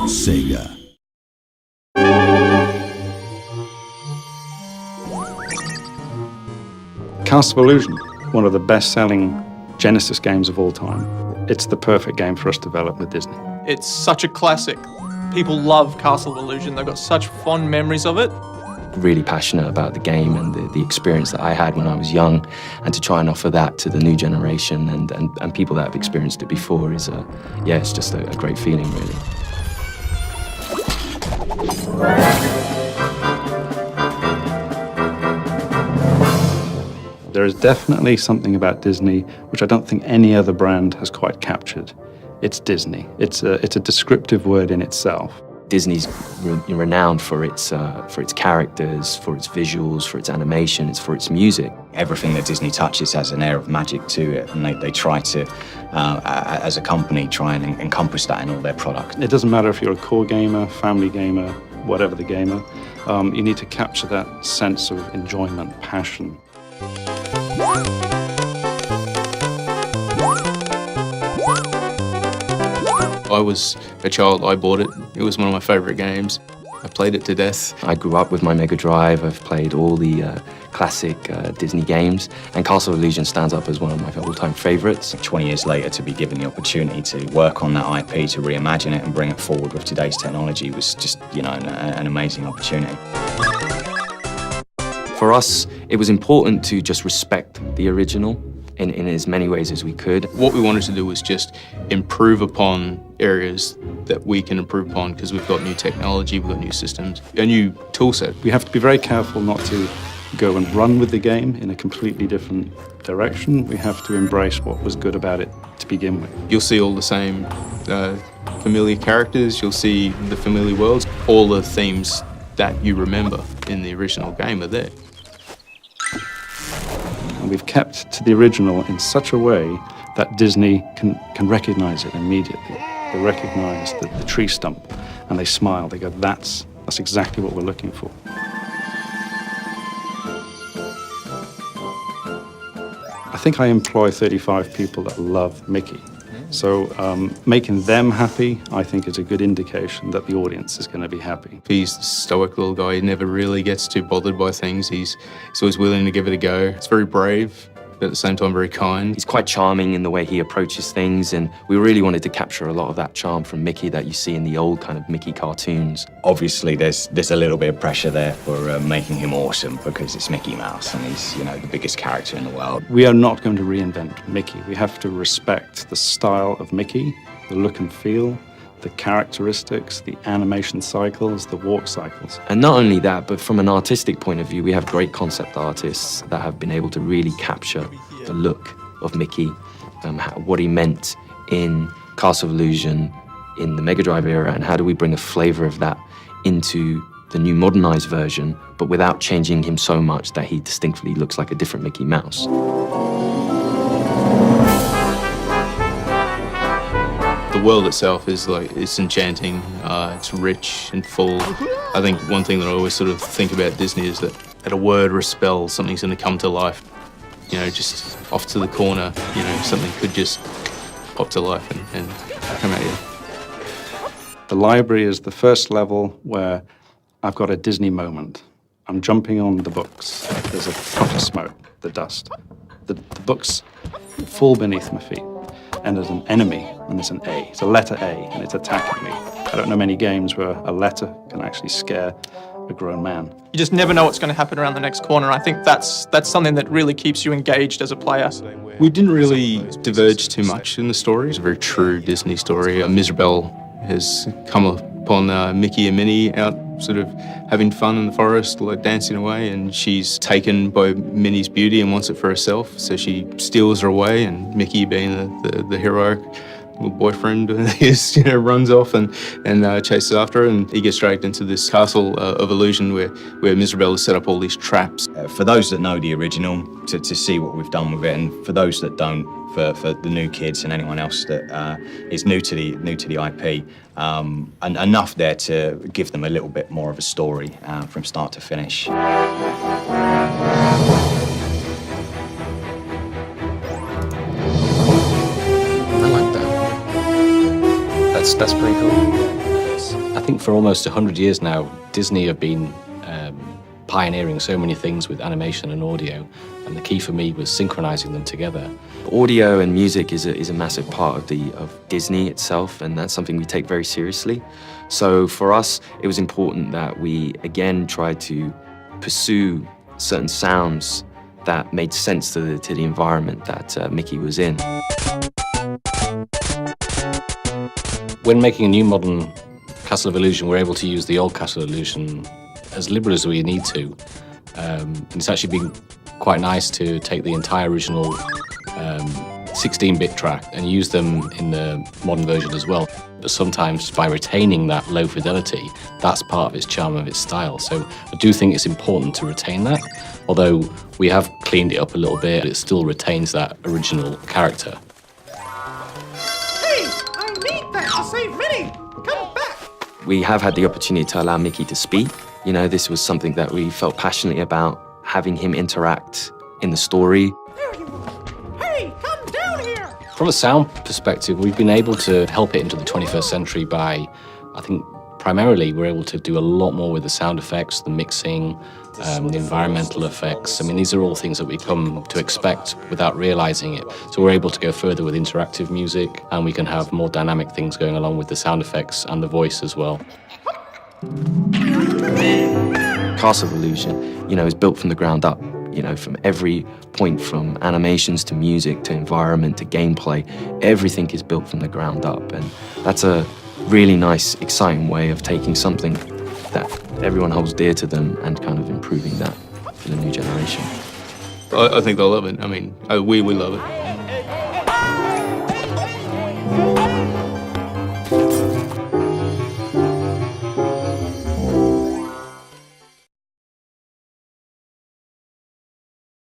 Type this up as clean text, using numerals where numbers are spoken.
Sega. Castle of Illusion, one of the best-selling Genesis games of all time. It's the perfect game for us to develop with Disney. It's such a classic. People love Castle of Illusion. They've got such fond memories of it. Really passionate about the game and the experience that I had when I was young, and to try and offer that to the new generation and people that have experienced it before is, it's just a great feeling, really. There is definitely something about Disney which I don't think any other brand has quite captured. It's Disney. It's a descriptive word in itself. Disney's renowned for its characters, for its visuals, for its animation, for its music. Everything that Disney touches has an air of magic to it, and they try to, as a company, try and encompass that in all their products. It doesn't matter if you're a core gamer, family gamer, whatever the gamer, you need to capture that sense of enjoyment, passion. I was a child, I bought it. It was one of my favourite games. I played it to death. I grew up with my Mega Drive. I've played all the classic Disney games, and Castle of Illusion stands up as one of my all-time favourites. 20 years later, to be given the opportunity to work on that IP, to reimagine it and bring it forward with today's technology was just, an amazing opportunity. For us, it was important to just respect the original in as many ways as we could. What we wanted to do was just improve upon areas that we can improve upon, because we've got new technology, we've got new systems, a new tool set. We have to be very careful not to go and run with the game in a completely different direction. We have to embrace what was good about it to begin with. You'll see all the same familiar characters, you'll see the familiar worlds, all the themes that you remember in the original game are there. And we've kept to the original in such a way that Disney can recognize it immediately. They recognize the tree stump and they smile. They go, that's exactly what we're looking for. I think I employ 35 people that love Mickey. So making them happy, I think, is a good indication that the audience is going to be happy. He's a stoic little guy. He never really gets too bothered by things. He's always willing to give it a go. It's very brave, but at the same time very kind. He's quite charming in the way he approaches things, and we really wanted to capture a lot of that charm from Mickey that you see in the old kind of Mickey cartoons. Obviously, there's a little bit of pressure there for making him awesome, because it's Mickey Mouse and he's, the biggest character in the world. We are not going to reinvent Mickey. We have to respect the style of Mickey, the look and feel, the characteristics, the animation cycles, the walk cycles. And not only that, but from an artistic point of view, we have great concept artists that have been able to really capture the look of Mickey, what he meant in Castle of Illusion, in the Mega Drive era, and how do we bring a flavor of that into the new modernized version, but without changing him so much that he distinctly looks like a different Mickey Mouse. The world itself is it's enchanting, it's rich and full. I think one thing that I always sort of think about Disney is that at a word or a spell, something's going to come to life. Just off to the corner, something could just pop to life and come at you. The library is the first level where I've got a Disney moment. I'm jumping on the books. There's a puff of smoke, the dust. The books fall beneath my feet. And there's an enemy, and there's an A. It's a letter A, and it's attacking me. I don't know many games where a letter can actually scare a grown man. You just never know what's going to happen around the next corner. I think that's something that really keeps you engaged as a player. We didn't really diverge too much in the story. It's a very true Disney story. Mirabel has come upon Mickey and Minnie out sort of having fun in the forest, like dancing away, and she's taken by Minnie's beauty and wants it for herself, so she steals her away, and Mickey, being the heroic little boyfriend, runs off and chases after her, and he gets dragged into this castle of illusion where Mirabel has set up all these traps. For those that know the original, to see what we've done with it, and for those that don't, for the new kids and anyone else that is new to the IP, and enough there to give them a little bit more of a story from start to finish. That's pretty cool. For almost 100 years now, Disney have been pioneering so many things with animation and audio, and the key for me was synchronizing them together. Audio and music is a massive part of Disney itself, and that's something we take very seriously. So for us, it was important that we again tried to pursue certain sounds that made sense to the environment that Mickey was in. When making a new modern Castle of Illusion, we're able to use the old Castle of Illusion as liberal as we need to. And it's actually been quite nice to take the entire original 16-bit track and use them in the modern version as well. But sometimes by retaining that low fidelity, that's part of its charm, of its style. So I do think it's important to retain that. Although we have cleaned it up a little bit, it still retains that original character. Hey, I need that to save Minnie! Come back! We have had the opportunity to allow Mickey to speak. You know, this was something that we felt passionately about, having him interact in the story. There you are! Hey, come down here! From a sound perspective, we've been able to help it into the 21st century by, I think, primarily we're able to do a lot more with the sound effects, the mixing, the environmental effects. I mean, these are all things that we come to expect without realizing it. So we're able to go further with interactive music, and we can have more dynamic things going along with the sound effects and the voice as well. Castle of Illusion, you know, is built from the ground up. You know, from every point, from animations to music to environment to gameplay, everything is built from the ground up. And that's a really nice, exciting way of taking something that everyone holds dear to them and kind of improving that for the new generation. I think they'll love it. I mean, we love it.